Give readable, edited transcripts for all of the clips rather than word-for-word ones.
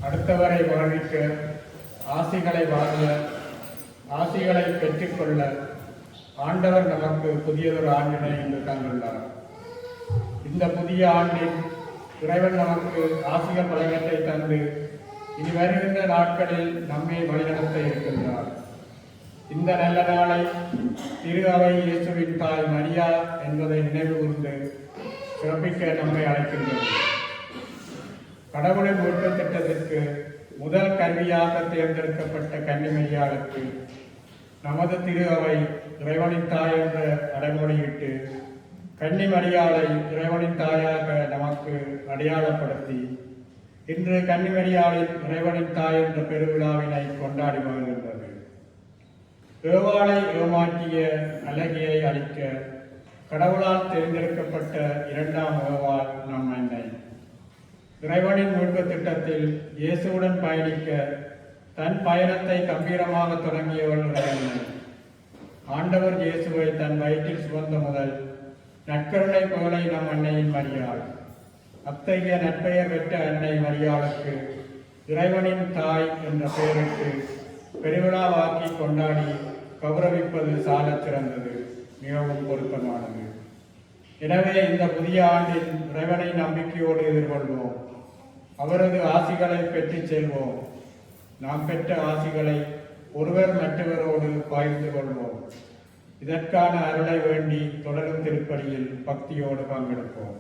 அடுத்தவரை வாழ்விக்க, ஆசிகளை வாங்க, ஆசிகளை பெற்றுக்கொள்ள ஆண்டவர் நமக்கு புதியதொரு ஆண்டினை இன்று தந்துள்ளார். இந்த புதிய ஆண்டில் இறைவன் நமக்கு ஆசிகள் பலவற்றை தந்து இனி வருகின்ற நாட்களில் நம்மை வழிநடத்த இருக்கின்றார். இந்த நல்ல நாளை திரு அவை இயேசுவின் தாய் மரியா என்பதை நினைவு கூர்ந்து சிறப்பிக்க நம்மை அழைக்கின்றது. கடவுளின் மீட்பு திட்டத்திற்கு முதல் கல்வியாக தேர்ந்தெடுக்கப்பட்ட கன்னிமரியாளுக்கு நமது திரு அவை இறைவனின் தாய் என்ற அடைமொழியிட்டு கன்னிமரியாளை இறைவனின் தாயாக நமக்கு அடையாளப்படுத்தி இன்று கன்னிமரியாளின் இறைவனின் தாய் என்ற பெருவிழாவினை கொண்டாடி வருகின்றது. ஏவாளை ஏமாற்றிய அழகியை அளிக்க கடவுளால் தேர்ந்தெடுக்கப்பட்ட இரண்டாம் ஏவாள் நம் அன்னை. இறைவனின் மீட்பு திட்டத்தில் இயேசுவுடன் பயணிக்க தன் பயணத்தை கம்பீரமாக தொடங்கியவள் இறைவனை. ஆண்டவர் இயேசுவை தன் வயிற்றில் சுமந்த முதல் நற்கருணை புகழை நம் அன்னையின் மரியாள். அத்தகைய நற்பெயர் பெற்ற அன்னை மரியாளுக்கு இறைவனின் தாய் என்ற பெயருக்கு பெருவிழாவாக்கி கொண்டாடி கௌரவிப்பது சாலச் சிறந்தது, மிகவும் பொருத்தமானது. எனவே இந்த புதிய ஆண்டில் இறைவனை நம்பிக்கையோடு எதிர்கொள்வோம். அவரது ஆசிகளை பெற்றுச் செல்வோம். நாம் பெற்ற ஆசிகளை ஒருவர் மற்றவரோடு பகிர்ந்து கொள்வோம். இதற்கான அருளை வேண்டி தொடரும் திருப்பலியில் பக்தியோடு பங்கெடுப்போம்.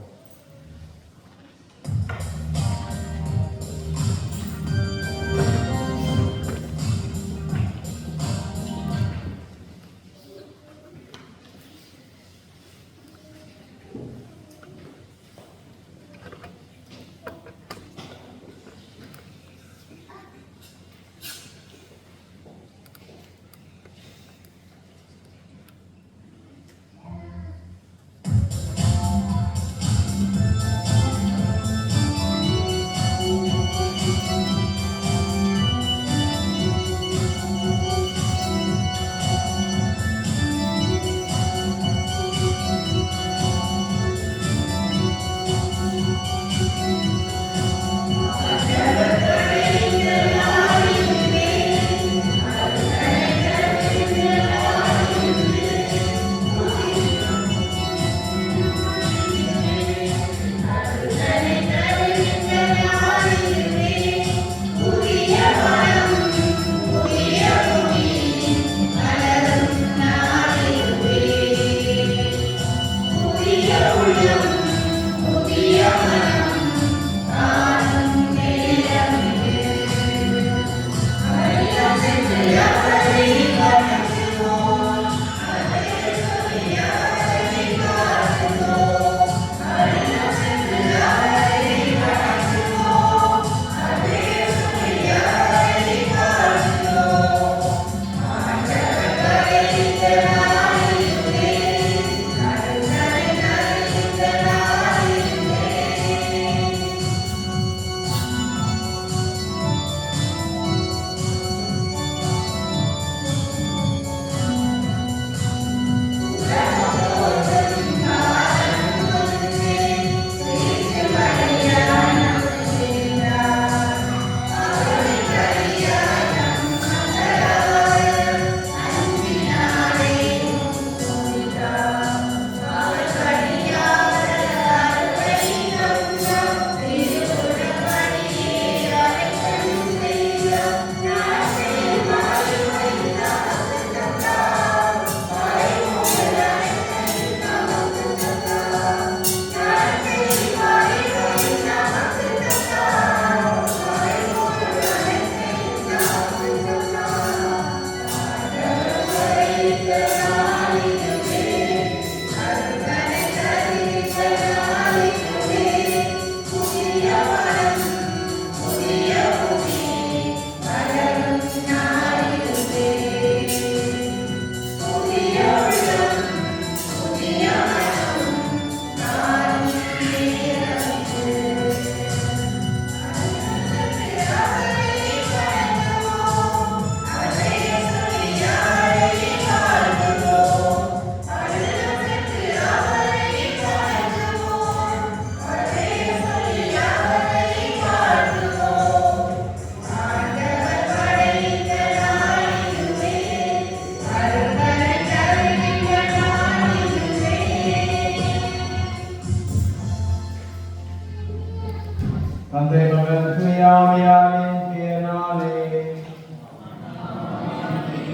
மகன் தூயாமையாரின் பேராலே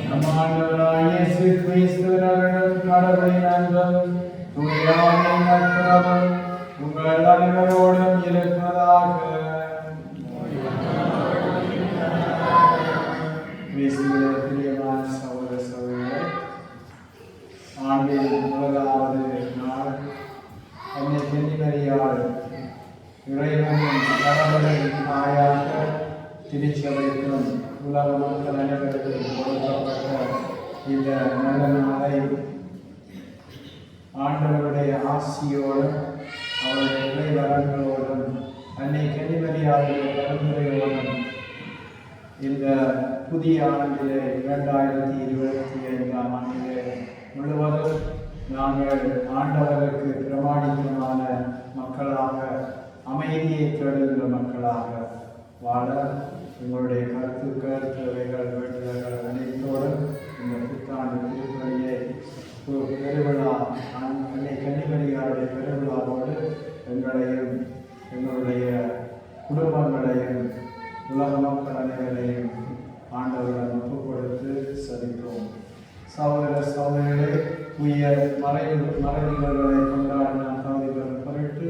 நம் ஆண்டவராகிய இயேசு கிறிஸ்துவின் கடவுளின் அன்பும் தூயாமையின் நட்புறவும் உங்கள் அனைவரோடும் இருப்பதாக. கிறிஸ்துவின் பிரியமான சகோதர சகோதரிகளே, ஆண்டின் முதலாவது நாள் அன்னை கன்னிமரியாள் இறைவனின் கடவுளின் தாயாக திருச்சபைக்கும் உலக மக்கள் அனைவருக்கும் கொடுக்கப்பட்ட இந்த நல்ல நாளை ஆண்டவருடைய ஆசியோடும் அவருடைய இறை வரங்களோடும் அன்னை கன்னிமரியாளுடைய பரிந்துரையோடும் இந்த புதிய ஆண்டிலே 2025ஆம் ஆண்டிலே முழுவதும் நாங்கள் ஆண்டவருக்கு பிரமாணிக்கமான மக்களாக, அமைதியை தேடுகிற மக்களாக வாழ உங்களுடைய கருத்துக்கள், தேவைகள், வேண்டுதல்கள் அனைத்தோடும் இந்த புத்தாண்டு திருப்பலியை பெருவிழா அன்னை கன்னிமரியாருடைய பெருவிழாவோடு எங்களையும் எங்களுடைய குடும்பங்களையும் உலக மக்கள் அனைவரையும் ஆண்டவரிடம் ஒப்புக் கொடுத்து சதிப்போம். சகோதர சகோதரிகளே, உயர் மறைவுகளை கொண்டாடின தகுதிகள் பொருட்டு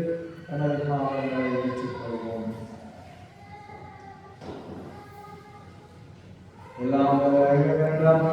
எனது பாவங்களை ஏற்றுக்கொள்வோம். எல்லாம் வேண்டாம்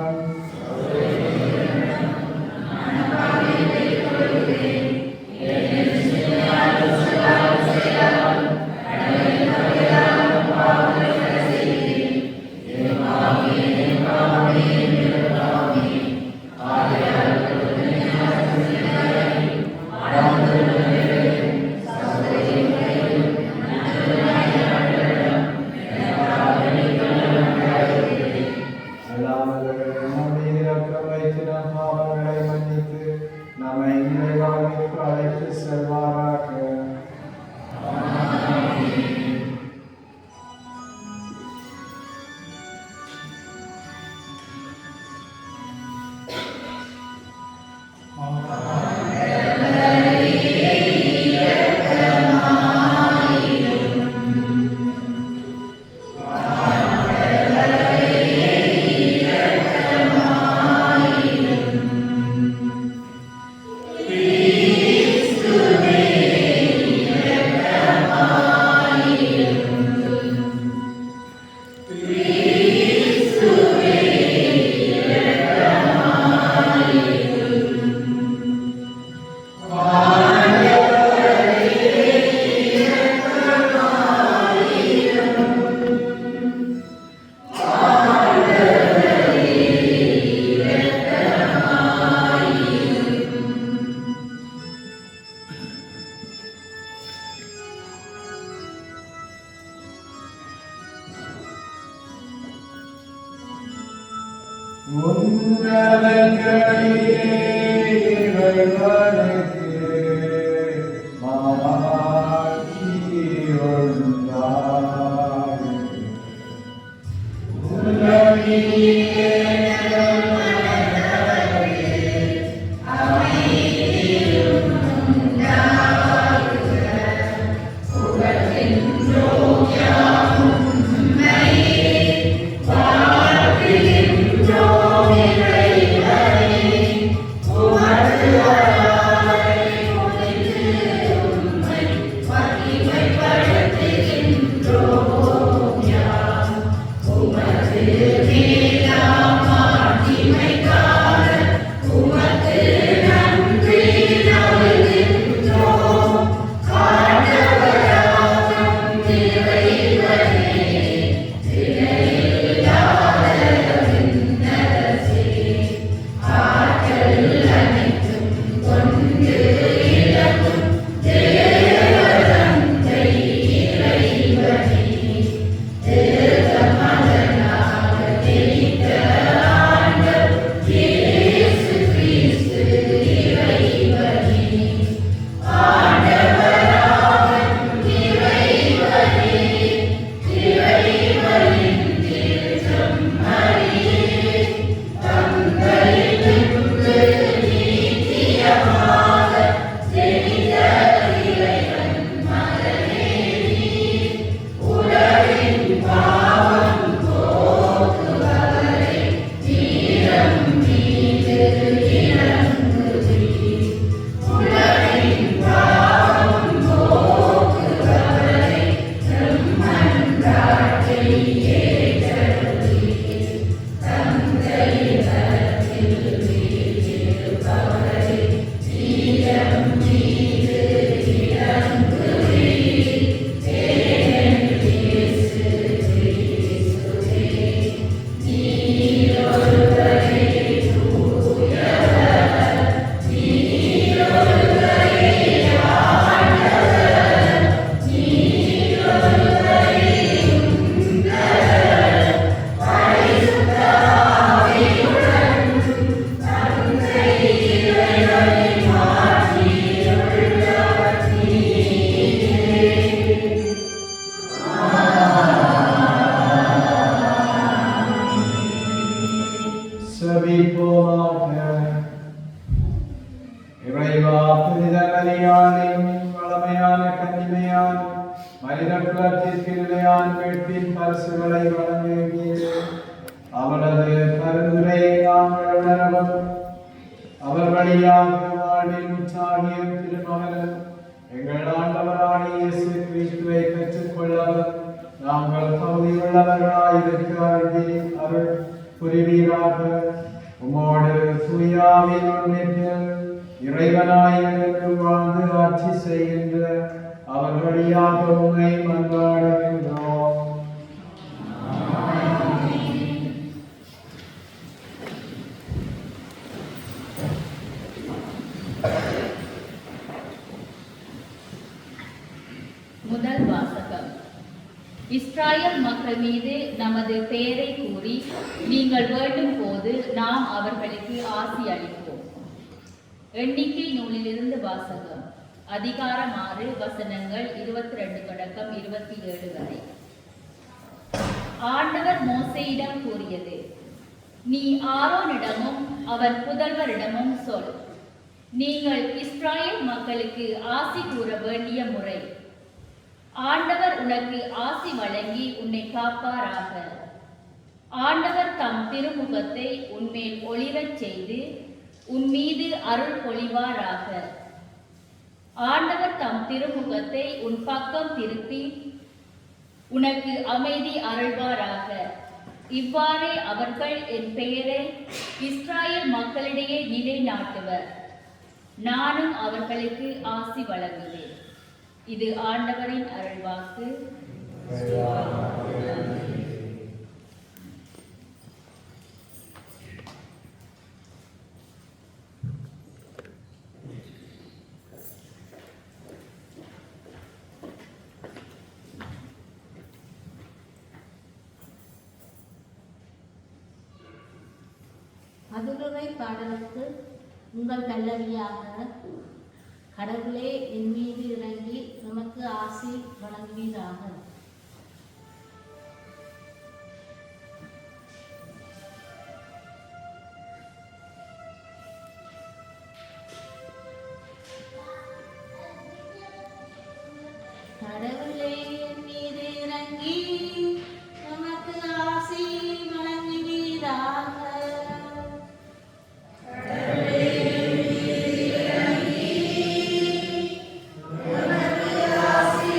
Oh, மீட்பின் பரிசுகளை வழங்குகிறேன். அவரது பரிந்துரை நாங்கள் உணரவும் அவர் வழியாக வாழ்வில் உற்சாகிய திருமகன் எங்கள் ஆண்டவராகிய இயேசு கிறிஸ்துவை பெற்றுக்கொள்ளவும் நாங்கள் தகுதியுள்ளவர்களாயிருக்க அருள் புரிவீராக. உமோடு தூயாவின் ஒன்றில் இறைவனாயிருந்து வாழ்ந்து ஆட்சி செய்கின்ற அவர் வழியாக உம்மை மன்றாடுகின்றோம். முதல் வாசகம். இஸ்ராயல் மக்கள் மீது நமது பெயரை கூறி நீங்கள் வேண்டும் போது நாம் அவர்களுக்கு ஆசி அளிப்போம். எண்ணிக்கை நூலிலிருந்து வாசகம். அதிகாரம் 6 வசனங்கள் 22 தொடக்கம் 27 வரை. ஆண்டவர் மோசேயிடம் கூறியது: நீ ஆரோனிடமும் அவன் புதல்வரிடமும் சொல், நீங்கள் இஸ்ராயல் மக்களுக்கு ஆசி கூற வேண்டிய முறை. ஆண்டவர் உனக்கு ஆசி வழங்கி உன்னை காப்பாராக. ஆண்டவர் தம் திருமுகத்தை உன்மேல் ஒளிரச் செய்து உன் மீது அருள் பொழிவாராக. ஆண்டவர் தம் திருமுகத்தை உன் பக்கம் திருப்பி உனக்கு அமைதி அருள்வாராக. இவ்வாறே அவர்கள் என் பெயரை இஸ்ராயல் மக்களிடையே நிலைநாட்டுவர். நானும் அவர்களுக்கு ஆசி வழங்குவேன். இது ஆண்டவரின் அருள்வாக்கு. மதுரை பாடலுக்கு உங்கள் கல்லறியாக கடவுளே என் மீது இறங்கி நமக்கு ஆசி வழங்குவீராக. கடவுளே என் மீது இறங்கி நமக்கு ஆசி வழங்குவீராக. ஆசி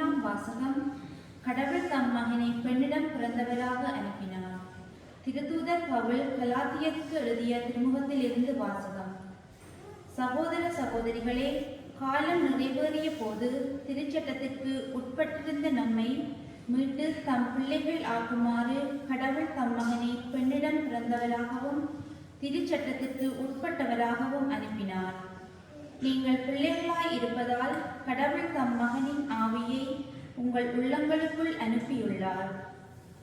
முதலாம் வாசகம். கடவுள் தம் மகனை பெண்ணிடம் பிறந்தவராக அனுப்பினார். திருத்தூதர் பவுல் கலாத்தியருக்கு எழுதிய திருமுகத்திலிருந்து வாசகம். சகோதர சகோதரிகளே, காலம் நிறைவேறிய போது திருச்சட்டத்திற்கு உட்பட்டிருந்த நம்மை மீட்டு தம் பிள்ளைகள் ஆக்குமாறு கடவுள் தம் மகனை பெண்ணிடம் பிறந்தவராகவும் திருச்சட்டத்திற்கு உட்பட்டவராகவும் அனுப்பினார். நீங்கள் பிள்ளைகளாய் இருப்பதால் கடவுள் தம் மகனின் ஆவியை உங்கள் உள்ளங்களுக்குள் அனுப்பியுள்ளார்.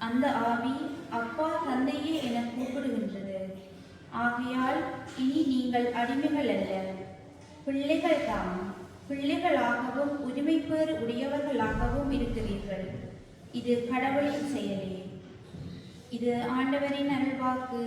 அந்த ஆவி அப்பா தந்தையே என கூப்பிடுகின்றது. ஆகையால் இனி நீங்கள் அடிமைகள் அல்ல, பிள்ளைகள் தாம். பிள்ளைகளாகவும் உரிமைப்பேறு உடையவர்களாகவும் இருக்கிறீர்கள். இது கடவுளின் செயலே. இது ஆண்டவரின் அருள்வாக்கு.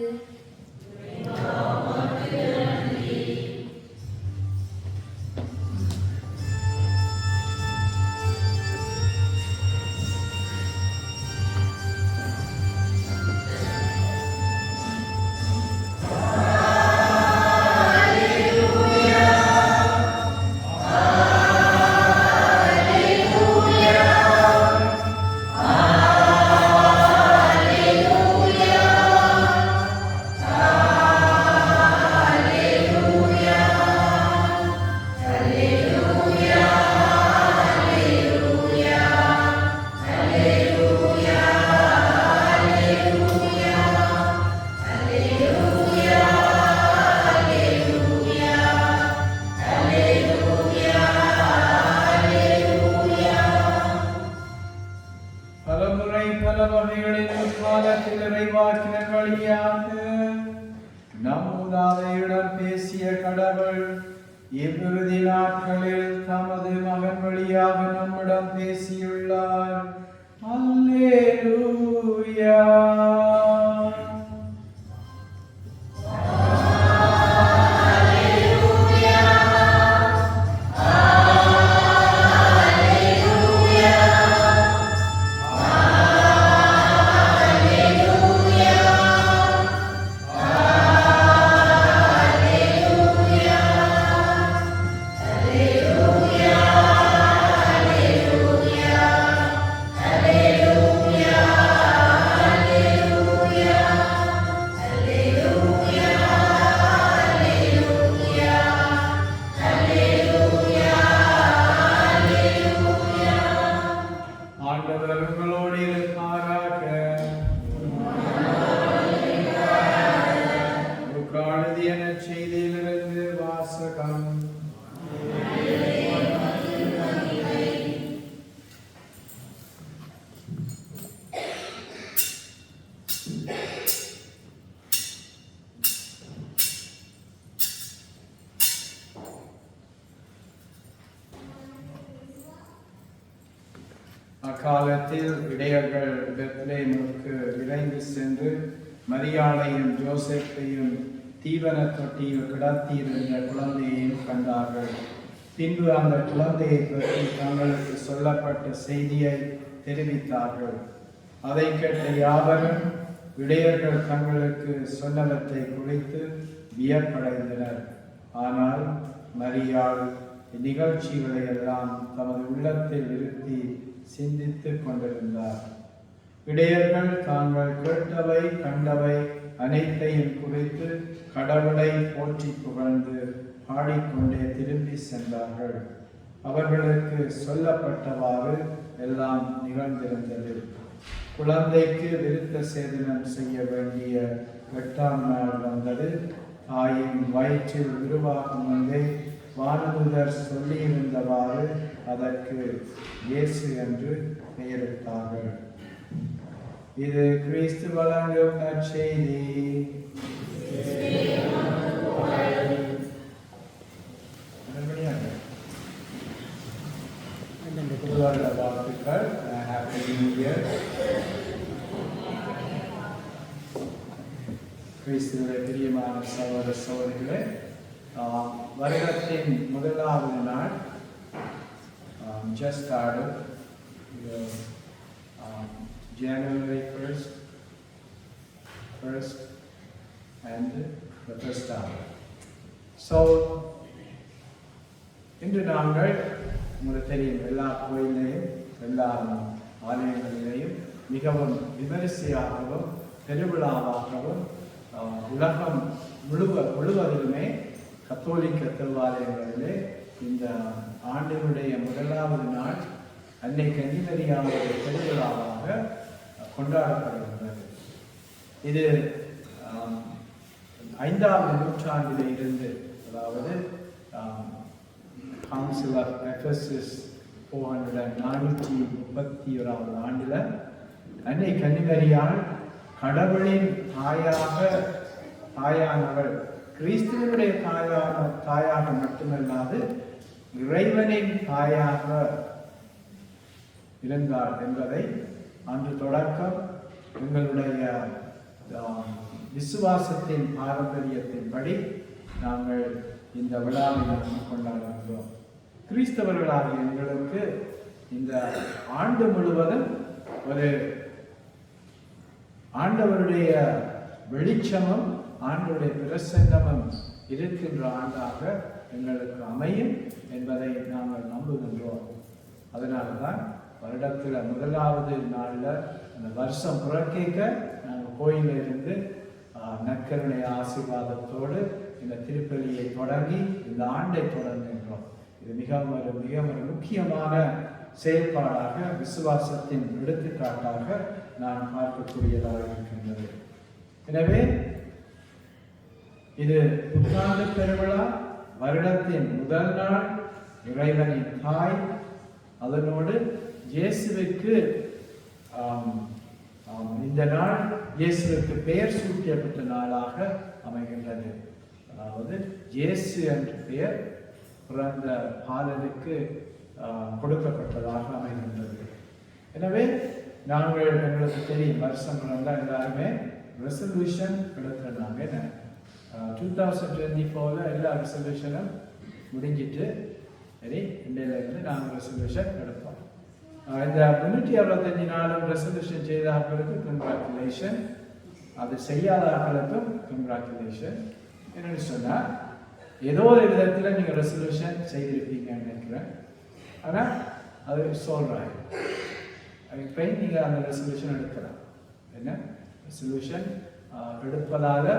நம் மூதாதையுடன் பேசிய கடவுள் இவ்விறுதி நாட்களில் தமது மகன் வழியாக நம்மிடம் பேசியுள்ளார். அல்லேலூயா. அக்காலத்தில் இடையர்கள் பெத்லேமுக்கு விரைந்து சென்று மரியாளையும் ஜோசப்பையும் தீவன தொட்டியில் கிடத்தியிருந்த குழந்தையையும் கண்டார்கள். பின்பு அந்த குழந்தையை பற்றி தங்களுக்கு சொல்லப்பட்ட செய்தியை தெரிவித்தார்கள். அதை கேட்ட யாவரும் இடையர்கள் தங்களுக்கு சொன்னவற்றை குறித்து வியப்படைந்தனர். ஆனால் மரியாள் இந்நிகழ்ச்சிகளை எல்லாம் தமது உள்ளத்தில் இருத்தி சிந்தித்துக் கொண்டிருந்தார். இடையர்கள் தாங்கள் கேட்டவை கண்டவை அனைத்தையும் குறித்து கடவுளை போற்றி புகழ்ந்து பாடிக்கொண்டே திரும்பி சென்றார்கள். அவர்களுக்கு சொல்லப்பட்டவாறு எல்லாம் நிகழ்ந்திருந்தது. குழந்தைக்கு விருத்த சேதனம் செய்ய வேண்டிய 8ஆம் நாள் வந்தது. தாயின் வயிற்றில் உருவாகும் முன்பே வானதூதர் சொல்லியிருந்தவாறு அதற்கு இயேசு என்று பெயரிட்டார்கள். இது கிறிஸ்து வழங்கும் நற்செய்தி. வாழ்த்துக்கள். Happy new year. கிறிஸ்துவின் பிரியமான சகோதர சகோதரிகளே, வருடத்தின் முதலாவது நாள் just started, January 1st and the first hour. So, இன்று நாங்கள் உங்களுக்கு தெரியும் எல்லா கோயிலையும் எல்லா ஆலயங்களிலேயும் மிகவும் விமரிசையாகவும் பெருவிழாவாகவும் உலகம் முழுவதிலுமே கத்தோலிக்க தேவாலயங்களிலே இந்த ஆண்டினுடைய முதலாவது நாள் அன்னை கன்னிமரியாவுடைய பெருவிழாவாக கொண்டாடப்படுகின்றது. இது 5ஆம் நூற்றாண்டிலே இருந்து, அதாவது கவுன்சில் ஆஃப் எஃபெசஸ் 431 ஆண்டில் அன்னை கன்னிமரியாள் கடவுளின் தாயானவள், கிறிஸ்துவனுடைய தாயாக மட்டுமல்லாது இறைவனின் தாயாக இருந்தார் என்பதை அன்று தொடக்கம் எங்களுடைய விசுவாசத்தின் பாரம்பரியத்தின்படி நாங்கள் இந்த விழாவை கொண்டாடுகிறோம். கிறிஸ்தவர்களாகிய எங்களுக்கு இந்த ஆண்டு முழுவதும் ஒரு ஆண்டவருடைய வெளிச்சமும் ஆண்டவருடைய பிரசன்னமும் இருக்கின்ற ஆண்டாக எங்களுக்கு அமையும் என்பதை நாங்கள் நம்புகின்றோம். அதனால தான் வருடத்தில் முதலாவது நாளில் அந்த வருஷம் புறக்கேற்க நாங்கள் கோயிலில் இருந்து நற்கருணை ஆசீர்வாதத்தோடு இந்த திருப்பலியை தொடங்கி இந்த ஆண்டை தொடங்குகின்றோம். இது மிகவும் ஒரு முக்கியமான செயல்பாடாக, விசுவாசத்தின் எடுத்துக்காட்டாக நான் பார்க்கக்கூடியதாக இருக்கின்றது. எனவே இது புத்தாண்டு பெருவிழா, வருடத்தின் முதல் நாள், இறைவனின் தாய், அதனோடு இயேசுவுக்கு இந்த நாள் இயேசுவுக்கு பெயர் சூட்டப்பட்ட நாளாக அமைகின்றது. அதாவது இயேசு என்ற பெயர் பிறந்த பாலனுக்கு கொடுக்கப்பட்டதாக அமைகின்றது. எனவே நாங்கள், எங்களுக்கு தெரியும், வருஷம் பிறந்தால் எல்லாருமே ரெசல்யூஷன் எடுக்கிறாங்க. 2024 எல்லா ரெசல்யூஷனும் முடிஞ்சிட்டு, சரி, இன்றையிலிருந்து நாங்கள் ரெசல்யூஷன் எடுப்போம். இந்த 365 நாளும் ரெசல்யூஷன் செய்தார்களுக்கு கங்க்ராச்சுலேஷன், அது செய்யாதார்களுக்கும் கங்க்ராச்சுலேஷன். என்னென்னு சொன்னால், ஏதோ ஒரு விதத்தில் நீங்கள் ரெசல்யூஷன் செய்திருப்பீங்கன்னு நினைக்கிறேன். ஆனால் அது சொல்கிறாங்க, இப்போ நீங்கள் அந்த ரெசல்யூஷன் எடுக்கலாம். என்ன ரெசல்யூஷன் எடுப்பதால்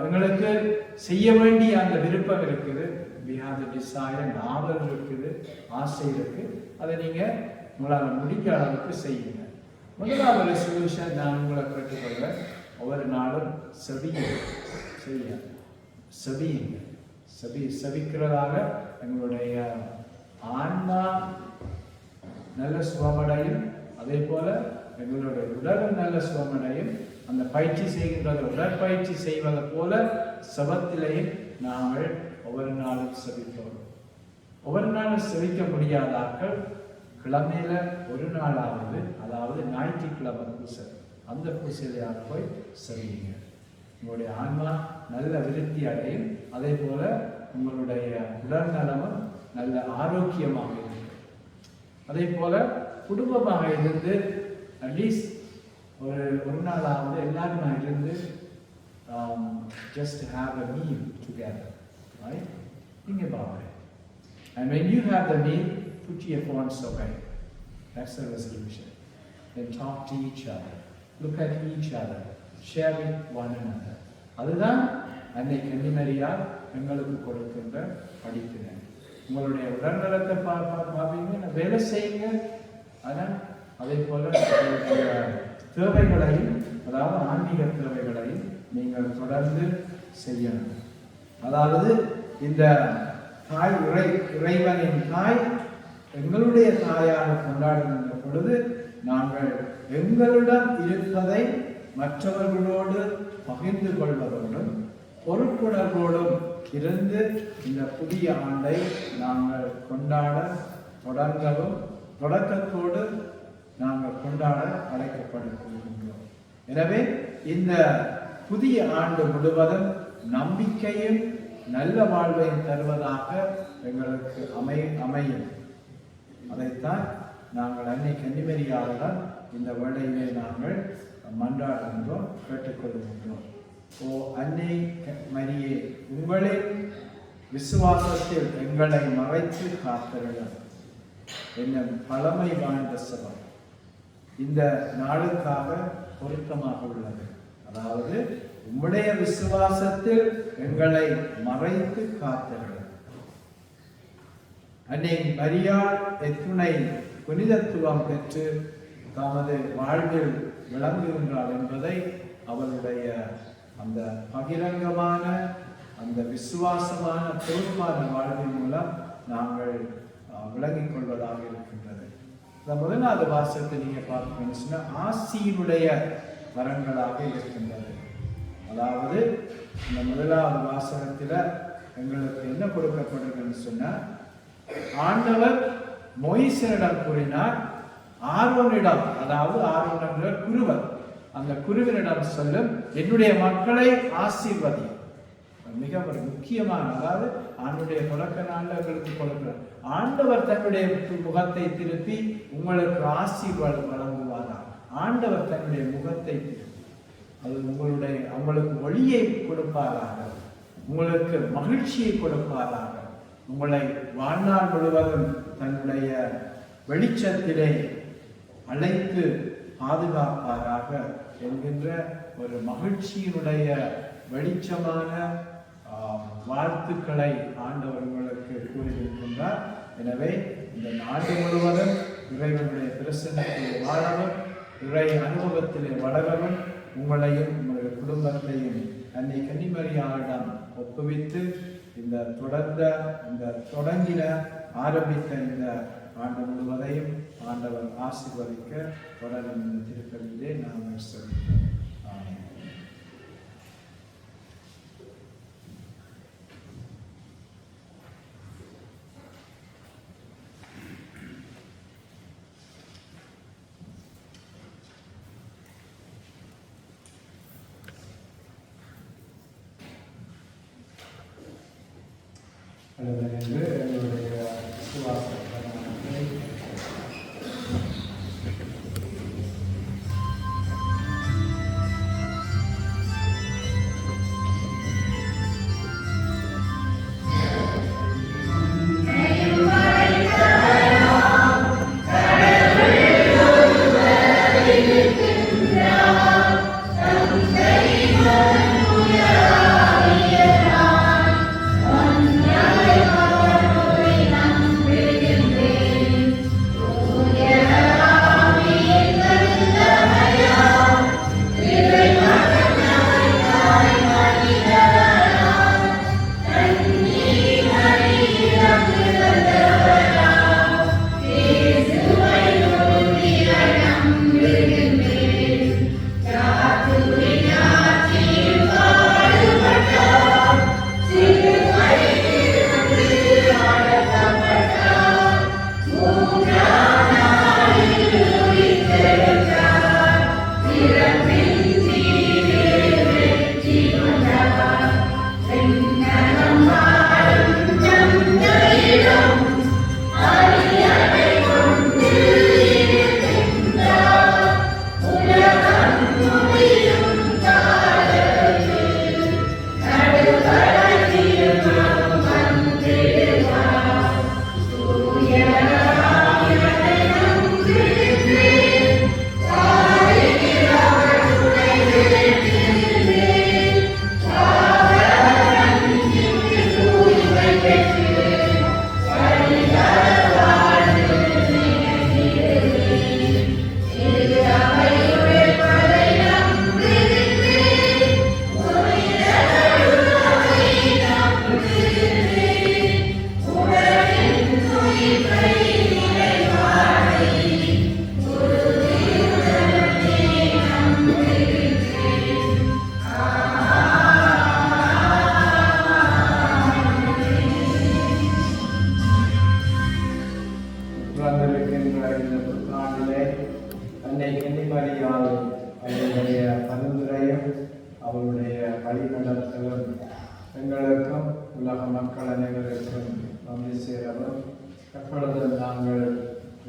எங்களுக்கு செய்ய வேண்டிய அந்த விருப்பம் இருக்குது, we have the desire, ஆவல் இருக்குது, ஆசை இருக்குது. அதை நீங்கள் உங்களால் முடிஞ்ச அளவுக்கு செய்யுங்க. முதலாவது ரெசல்யூஷன் நான் உங்களை கேட்டுக்கொள்கிறேன், ஒவ்வொரு நாளும் செவிக்கிறதாக எங்களுடைய ஆன்மா நல்ல சுகமடையும், அதே போல எங்களுடைய உடலும் நல்ல சுகமடையும். அந்த பயிற்சி செய்கின்றது, உடற்பயிற்சி செய்வதை போல செபத்திலையும் நாங்கள் ஒவ்வொரு நாளும் செபிக்கிறோம். ஒவ்வொரு நாளும் செபிக்க முடியாதாக்கள் கிழமையில ஒரு நாளாவது, அதாவது ஞாயிற்றுக்கிழமை பூசை, அந்த பூசையிலையாக போய் செவியுங்க. உங்களுடைய ஆன்மா நல்ல விருத்தி அடையும், அதே போல உங்களுடைய உடல் நலமும் நல்ல ஆரோக்கியமாக இருக்கும். அதே போல குடும்பமாக இருந்து அட்லீஸ்ட் ஒரு நாளாவது எல்லாருமா இருந்து just have a meal together, right? Think about it. And when you have the meal, put your phones away. That's the resolution. Then talk to each other, look at each other, share with one another. அதுதான் அன்னை கன்னிமரியாள் எங்களுக்கு கொடுக்கின்ற படிப்பினை. உங்களுடைய உடல்நலத்தை பார்ப்பீங்க, வேலை செய்யுங்க. ஆனால் அதே போல தேவைகளையும், அதாவது ஆன்மீக தேவைகளையும் நீங்கள் தொடர்ந்து செய்யணும். அதாவது இந்த தாய், இறைவனின் தாய் எங்களுடைய தாயாக கொண்டாடுகின்ற பொழுது நாங்கள் எங்களிடம் இருப்பதை மற்றவர்களோடு பகிர்ந்து கொள்வதோடும் பொறுப்புணர்வோடும் இருந்து இந்த புதிய ஆண்டை நாங்கள் கொண்டாட தொடங்கவும், தொடக்கத்தோடு நாங்கள் கொண்டாட அழைக்கப்படுகின்றோம். எனவே இந்த புதிய ஆண்டு முழுவதும் நம்பிக்கையும் நல்ல வாழ்வையும் தருவதாக எங்களுக்கு அமையும். அதைத்தான் நாங்கள் அன்னை கன்னிமரியாளுடன் இந்த வேளையிலே நாங்கள் மன்றாடுகின்றோம், கேட்டுக்கொள்கின்றோம். ஓ அன்னை மரியே, உங்களின் விசுவாசத்தில் எங்களை மறைத்து காத்தருளும். என்னும் பழமை வாழ்ந்த சபம் இந்த நாளுக்காக பொருத்தமாக உள்ளது. அதாவது உம்முடைய விசுவாசத்தில் எங்களை மறைத்து காத்தர்கள். அன்னை மரியாள் எத்துணை புனிதத்துவம் பெற்று தமது வாழ்வில் விளங்குகின்றார் என்பதை அவருடைய அந்த பகிரங்கமான அந்த விசுவாசமான பொறுப்பான வாழ்வின் மூலம் நாங்கள் விளங்கிக் கொள்வதாக இருக்கின்றது. இந்த முதலாவது வாசகத்தை நீங்க பார்த்தீங்கன்னு சொன்னா ஆசியினுடைய வரங்களாக இருக்கின்றது. அதாவது இந்த முதலாவது வாசகத்துல எங்களுக்கு என்ன கொடுக்கப்படுதுன்னு சொன்னா, ஆண்டவர் மோயிசனிடம் கூறினார், ஆரோனிடம், அதாவது ஆரோன் என்ற குருவர், அந்த குருவினிடம் சொல்லும், என்னுடைய மக்களை ஆசீர்வதி. மிக ஒரு முக்கியமான, அதாவது ஆண்டுடைய தொடக்க நாள்களுக்கு கொடுக்கிறார். ஆண்டவர் தன்னுடைய முகத்தை திருப்பி உங்களுக்கு ஆசீர்வாதம் வழங்குவாரார். ஆண்டவர் தன்னுடைய முகத்தை திருப்பி அது உங்களுக்கு ஒளியை கொடுப்பாராக, உங்களுக்கு மகிழ்ச்சியை கொடுப்பாராக, உங்களை வாழ்நாள் முழுவதும் தன்னுடைய வெளிச்சத்திலே அழைத்து பாதுகாப்பாராக என்கின்ற ஒரு மகிழ்ச்சியினுடைய வெளிச்சமான வாழ்த்துக்களை ஆண்டவர் உங்களுக்கு கூறியிருக்கின்றார். எனவே இந்த நாடு முழுவதும் இறைவனுடைய பிரசன்னத்தை வாழவும், இறை அனுபவத்திலே வளரவும், உங்களையும் உங்களுடைய குடும்பத்தையும் அன்னை கன்னிமரியாளிடம் ஒப்புவித்து இந்த தொடங்கின ஆரம்பித்த இந்த ஆண்டு முழுவதையும் ஆண்டவர் ஆசீர்வதிக்க தொடரும் இந்த திருப்பதியிலே நாம் சொல்கிறோம். என்று என்னுடைய விசுவாசத்தை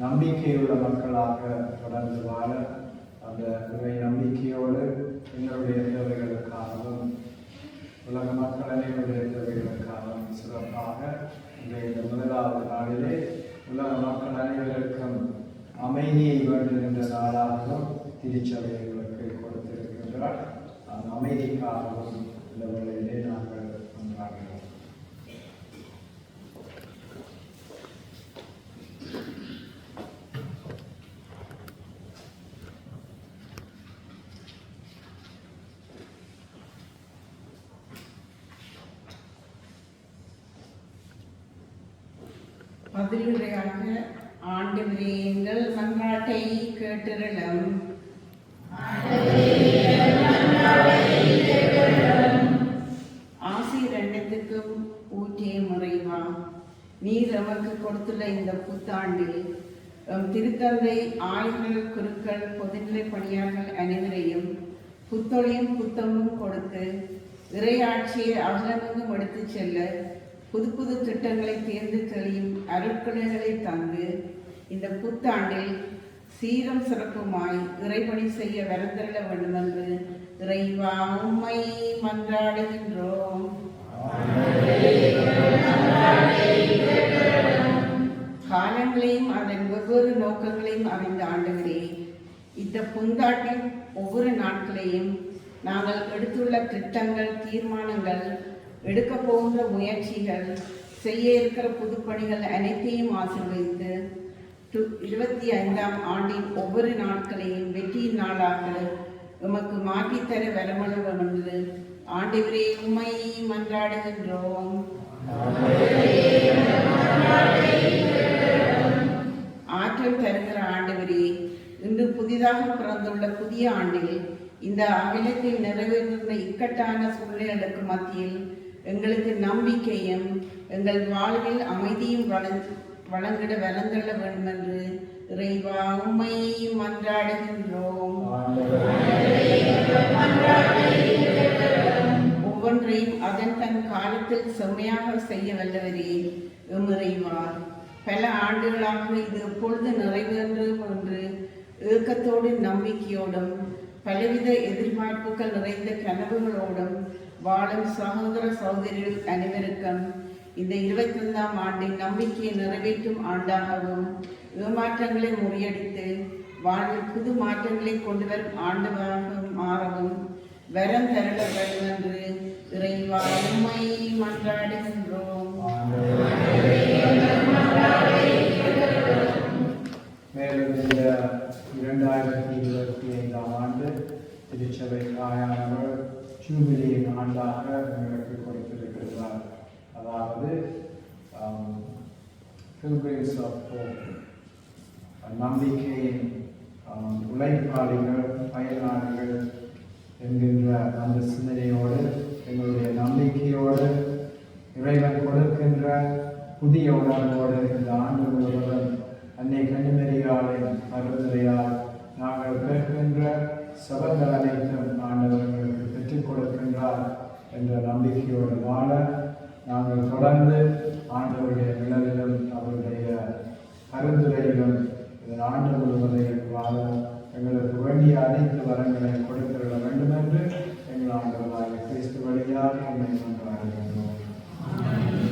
நம்பிக்கையுள்ள மக்களாக தொடர்ந்து வாழ அந்த இறை நம்பிக்கையோடு எங்களுடைய தேவைகளுக்காகவும் உலக மக்கள் அனைவருடைய தேவைகளுக்காகவும் சிறப்பாக இந்த முதலாவது நாளிலே உலக மக்கள் அனைவருக்கும் அமைதியை வேண்டுகின்ற நாளாகவும் திருச்சபை எங்களுக்கு கொடுத்திருக்கின்றார். அந்த அமைதிக்காகவும் இந்த வேளையிலே நாங்கள் கொண்டாடுகிறோம். பதிலுரையாக ஆண்டவரே எங்கள் மன்றாட்டை கேட்டிரளும். ஆசிர் எண்ணத்துக்கும் ஊற்றிய முறைவா நீர் எமக்கு கொடுத்துள்ள இந்த புத்தாண்டில் திருத்தந்தை ஆய்கள் குருக்கள் பொதுநிலை பணியாளர்கள் அனைவரையும் புத்தொழியும் புத்தமும் கொடுத்து இறையாட்சியை அகலமெங்கும் எடுத்துச் செல்ல புது புது திட்டங்களை தேர்ந்து தெளியும் அருட்கொடைகளை தந்து இந்த புத்தாண்டில் சீரம் சிறப்புமாய் இறைபணி செய்ய வரந்தருள வேண்டும் என்று இறைவா உம்மை மன்றாடுகின்றோம். காலங்களையும் அதன் வெவ்வேறு நோக்கங்களையும் அறிந்த ஆண்டவரே, இந்த புந்தாட்டின் ஒவ்வொரு நாட்களையும் நாங்கள் எடுத்துள்ள திட்டங்கள், தீர்மானங்கள், எடுக்க போகின்ற முயற்சிகள், செய்ய இருக்கிற புதுப்பணிகள் அனைத்தையும் ஆசீர்வதித்து 25ஆம் ஆண்டின் ஒவ்வொரு நாட்களையும் வெற்றியின் நாளாக உமக்கு மாற்றித்தர வரமளவும் என்று ஆண்டவரே உம்மை மன்றாடுகின்றோம். ஆற்றல் தருகிற ஆண்டவரே, இன்று புதிதாக பிறந்துள்ள புதிய ஆண்டில் இந்த அகிலத்தில் நிறைவேறுகின்ற இக்கட்டான சூழ்நிலைகளுக்கு மத்தியில் எங்களுக்கு நம்பிக்கையும் எங்கள் வாழ்வில் அமைதியும் வழங்கிட வளர்ந்துள்ள வேண்டும் என்று இறைவா உம்மை மன்றாடுகின்றோம். ஒவ்வொன்றையும் அதன் தன் காலத்தில் செம்மையாக செய்ய வல்லவரே இறைவா, பல ஆண்டுகளாக இது எப்பொழுது நிறைவேறும் என்று ஏக்கத்தோடு நம்பிக்கையோடும் பலவித எதிர்பார்ப்புகள் நிறைந்த கனவுகளோடும் வாழும் சகோதர சகோதரிகள் அனைவருக்கும் இந்த 25ஆம் ஆண்டின் நம்பிக்கையை நிறைவேற்றும் ஆண்டாகவும் ஏமாற்றங்களை முறியடித்து வாழ்வில் புது மாற்றங்களை கொண்டு வரும் ஆண்டாகவும் மாறவும் வரம் தருள வேண்டும் என்று இறைவா உம்மை மன்றாடுகின்றோம். மேலும் இந்த 2025ஆம் ஆண்டு திருச்சபை தாயானவர் ஜூபிலியின் ஆண்டாக எங்களுக்கு கொடுத்திருக்கிறார். அதாவது Pilgrims of Hope, நம்பிக்கையின் உழைப்பாளிகள், பயனாளிகள் என்கின்ற அந்த சிந்தனையோடு எங்களுடைய நம்பிக்கையோடு இறைவன் கொடுக்கின்ற புதிய உணர்வோடு இந்த ஆண்டு முழுவதும் அன்னை கன்னிமரியாளின் அருள்நிலையால் நாங்கள் கேட்கின்ற சபங்கள் அனைத்தும் ஆண்டவர்களுக்கு பெற்றுக் கொடுக்கின்றார் என்ற நம்பிக்கையோடு வாழ நாங்கள் தொடர்ந்து ஆண்டவருடைய நிழலிலும் அவருடைய பரிந்துரையிலும் இந்த ஆண்டு முழுவதையும் வாழ எங்களுக்கு வேண்டிய அனைத்து வரங்களை கொடுத்திட வேண்டும் என்று எங்கள் ஆண்டவராகிய கிறிஸ்து வழியாக என்னை கொண்டாடுகின்றோம். Amen.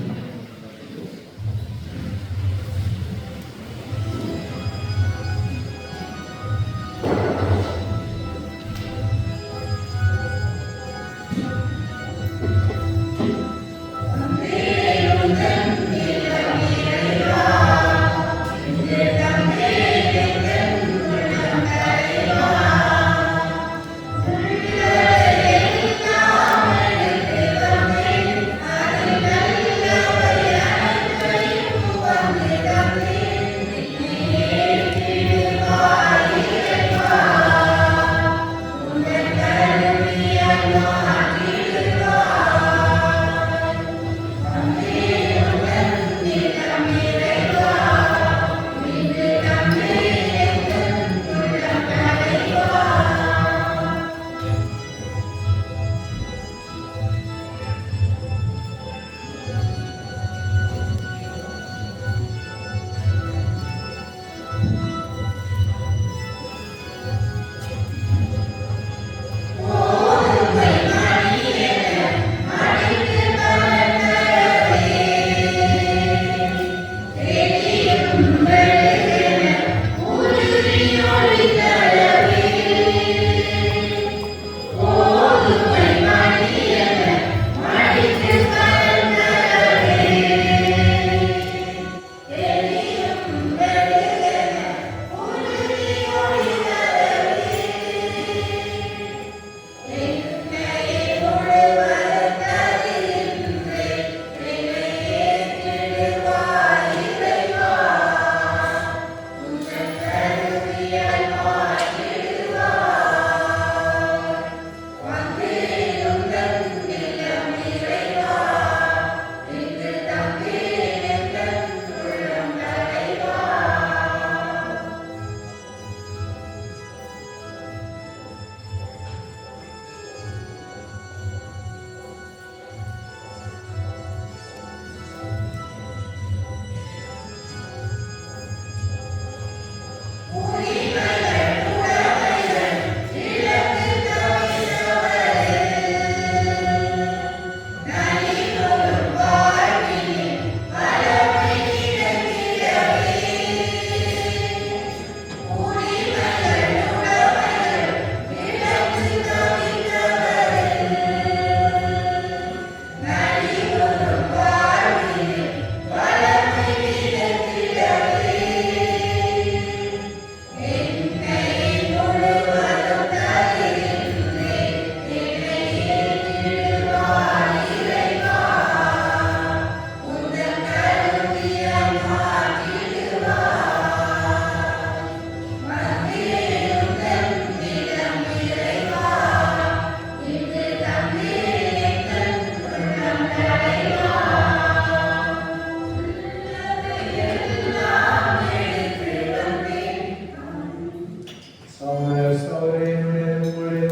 சகோதர சகோதரியுடைய உங்களுடைய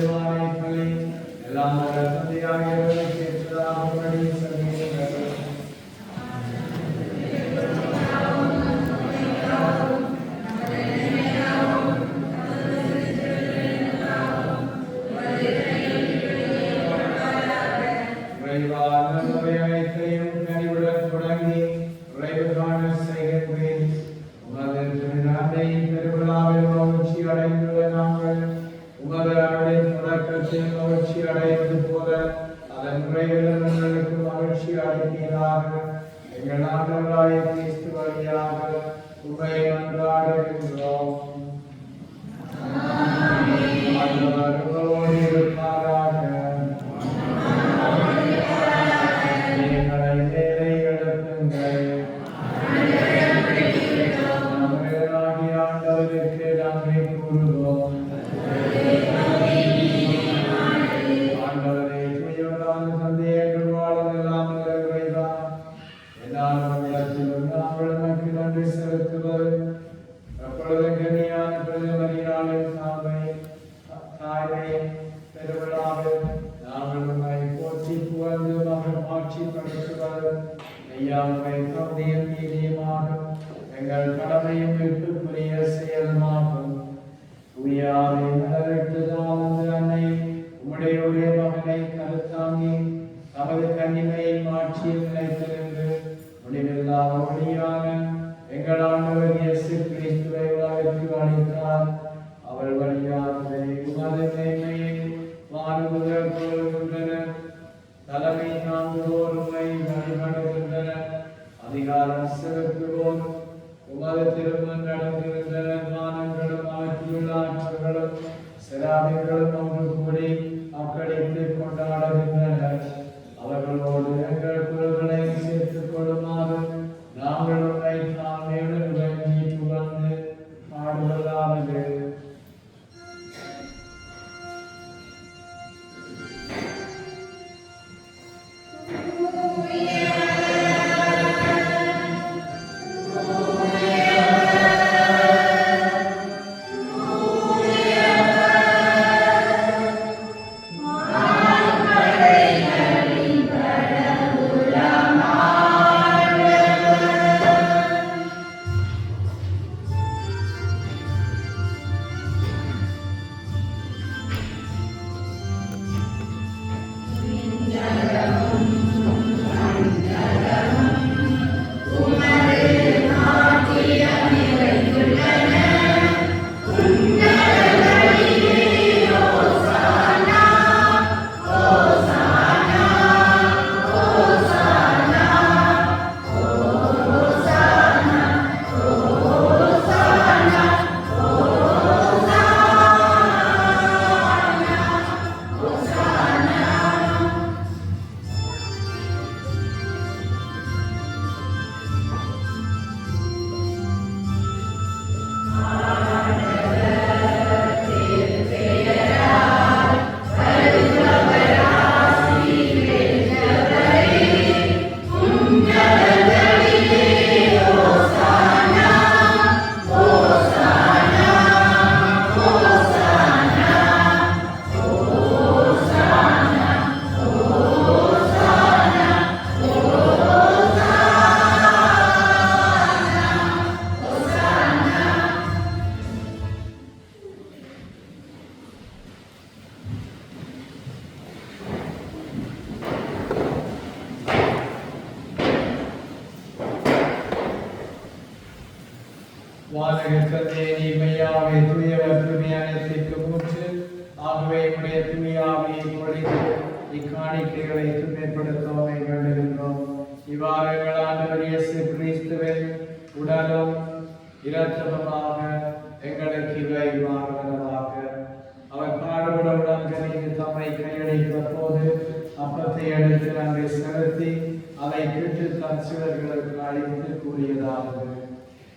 பலி எல்லாம் வல்ல தந்தையாகிய இறைவனுக்கு ஏற்றதாகும்படி சமீபங்கள்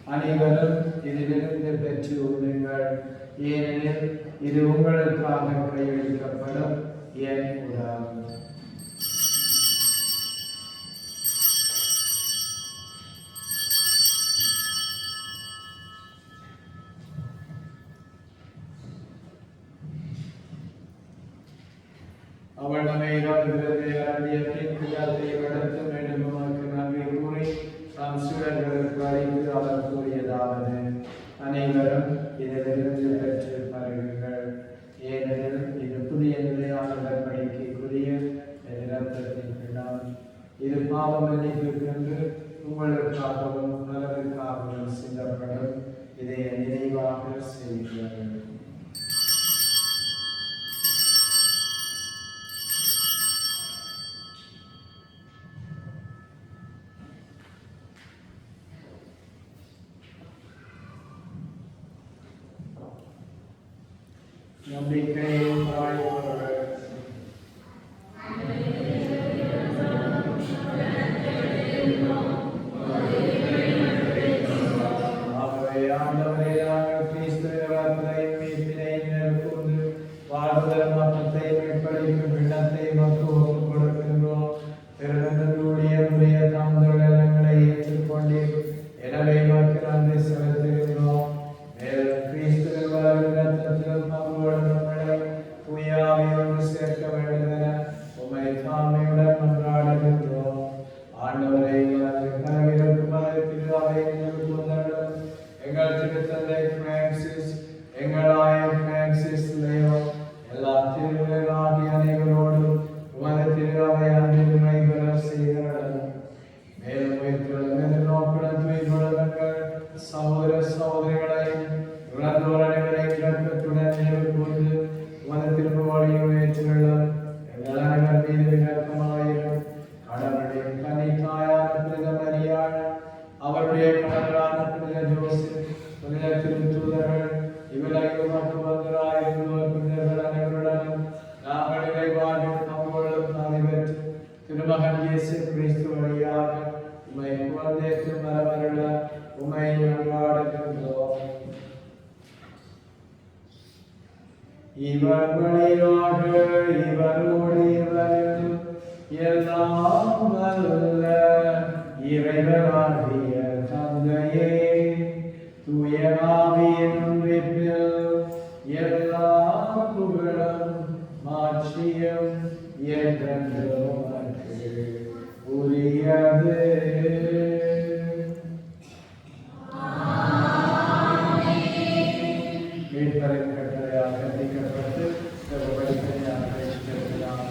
அனைவரும் இதிலிருந்து பெற்று உண்ணுங்கள், ஏனெனில் இது உங்களுக்காக கையளிக்கப்படும் என் உடல். அவள் நம்மை இறங்குகிறது அருளிய பின்பியாத்தை கடத்த வேண்டும் உமக்கு நன்றி கூறி தாம் சீடர்களுக்கு அறிந்து அவர் கூறியதாவது அனைவரும் இதிலிருந்து பெற்று பருகுங்கள் ஏனெனில் இது புதிய நிலையான உடன்படிக்கைக்குரிய இரத்தத்தின் பின்னால் இது பாவ மன்னிப்புக்கென்று உங்களுக்காகவும் பலருக்காகவும் சிந்தப்படும் இதை நினைவாக செய்கிறார்கள். நம்பிக்கையின் தாய்மகள் ஆகவே ஆண்டவரே நாங்கள் கிறிஸ்து இறப்பதையும் மீட்பினையும் மேற்கொண்டு வாழ்வதன் மாற்றத்தை மீட்பளிக்கும் பின்னத்தை நமக்கு ஒப்புக் கொடுக்கின்றோம். திருநெல்வேலியுடைய உடைய தாமதங்களை ஏற்றுக்கொண்டீர். எனவே நமக்கு நன்றி செலுத்துகின்றோம். மேலும் கிறிஸ்துவின் இரத்தத்திலும் பங்கோடு நம்மளை தூயாவியோடு சேர்க்க வேண்டும் என உம்மை தாழ்மையுடன் மன்றாடுகின்றோம். ஆண்டவரை எங்கள் திருத்தந்தை பிரான்சிஸ், எங்கள் ஆயர் பிரான்சிஸ் லேயோ, எல்லா திருவிழாகிய அனைவரோடும் உமது திருவை அன்பில் நடைபெற செய்கிறார்கள். மேலும் உயிர்த்தெழும் நோக்குடன் துயிலுள்ளவர்கள் சகோதர சகோதரிகளை இழந்தோர் அனைவரை இரக்கத்துடன் நினைவு கூர்ந்து உமது திருப்பலியில் ஏற்றுள்ளோம். எங்கள் அனைவர் மீது இரக்கமாயிரும். கடவுளுடைய கன்னித்தாயான புனித மரியாள், அவருடைய கணவரான புனித ஜோசப், புனித திருத்தூதர்கள், இவரையும் மற்றவர்களாயிருந்தோர் புனிதர்கள் அனைவருடனும் நாங்கள் இறைவாழ்வில் பங்கொள்ளும் நடைபெற்று திருமகன் இயேசு கிறிஸ்து வழியாக உம்மை புகழ்ந்தேற்று மரமருள உம்மை மன்றாடுகின்றோம். இவர் வழியாக இவரோடு இவரில் எல்லாம் வல்ல இறைவனாகிய தந்தையே, தூய ஆவியின் ஒன்றிப்பில் எல்லா புகழும் மாட்சியும் என்றென்றும் உமக்கு உரியது. மீட்பரின் கட்டளையாக கண்டிக்கப்பட்டு படிப்படியாக ரட்சிக்கப்படலாம்.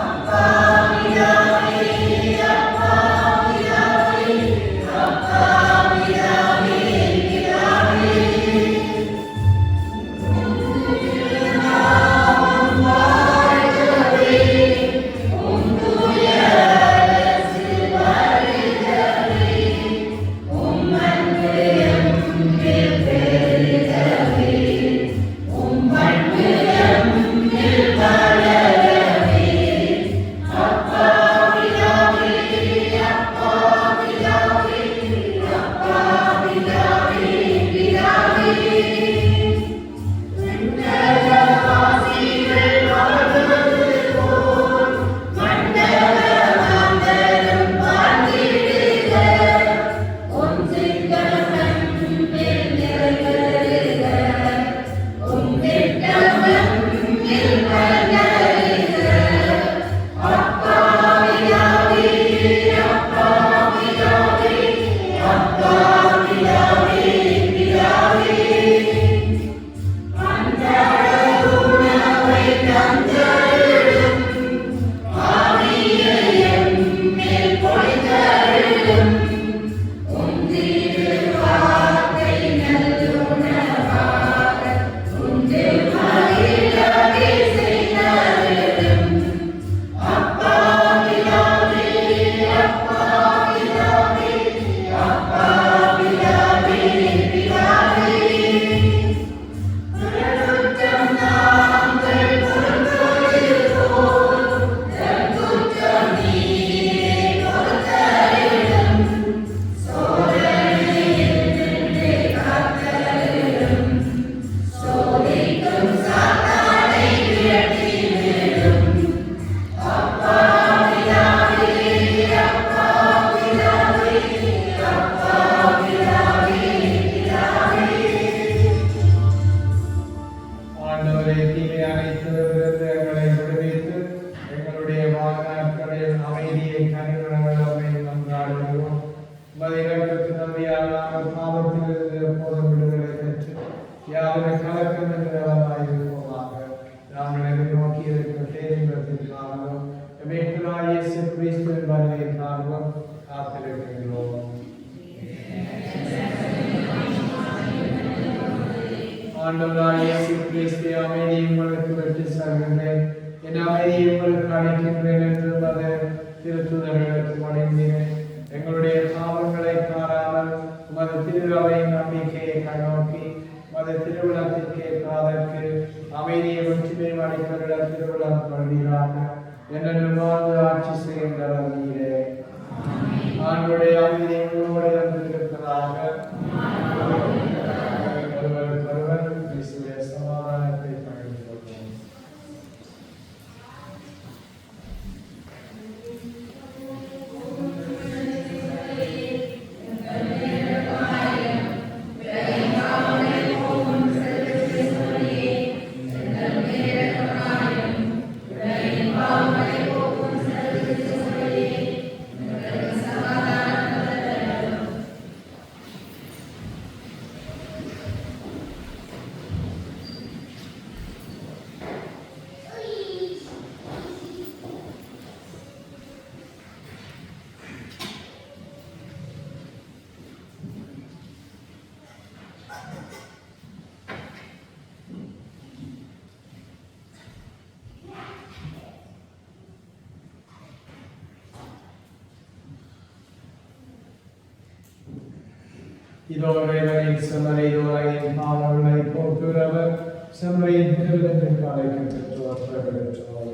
Amen. இயேசு கிறிஸ்துவின் வருகைக்காகவும் காத்திருக்கின்றோம். ஆண்டவராகிய இயேசு கிறிஸ்துவே, அமைதியை உங்களுக்கு விட்டு செல்கின்றேன், என் அமைதியை உங்களுக்கு அளிக்கின்றேன் என்று மத திருத்துதர்களுக்கு மொழிந்தேன். எங்களுடைய பாவங்களை காணாமல் உமது திருஅவையின் நம்பிக்கையை கண்ணோக்கி மத திருவிழாத்திற்கு ஏற்காதற்கு அமைதியை ஒற்றுமை அளிக்கிற திருவிழா கொள்வீராக என்று வாழ்ந்து ஆட்சி செய்கின்றனர் நீரே. ஆண்டுடைய அமைதி உங்களோடு இருந்திருப்பதாக. ஒருவருக்கொருவர் கிறிஸ்துவின் சமாதானத்தை பகிர்ந்து கொள்வோம். இதோ இறைவனின் செம்மறை உலகின் பாவங்களை போக்குகிறவர், செம்மறையின் திருவிழந்திற்கு அழைக்கப்பெற்றோர் பிரபலற்றோர்.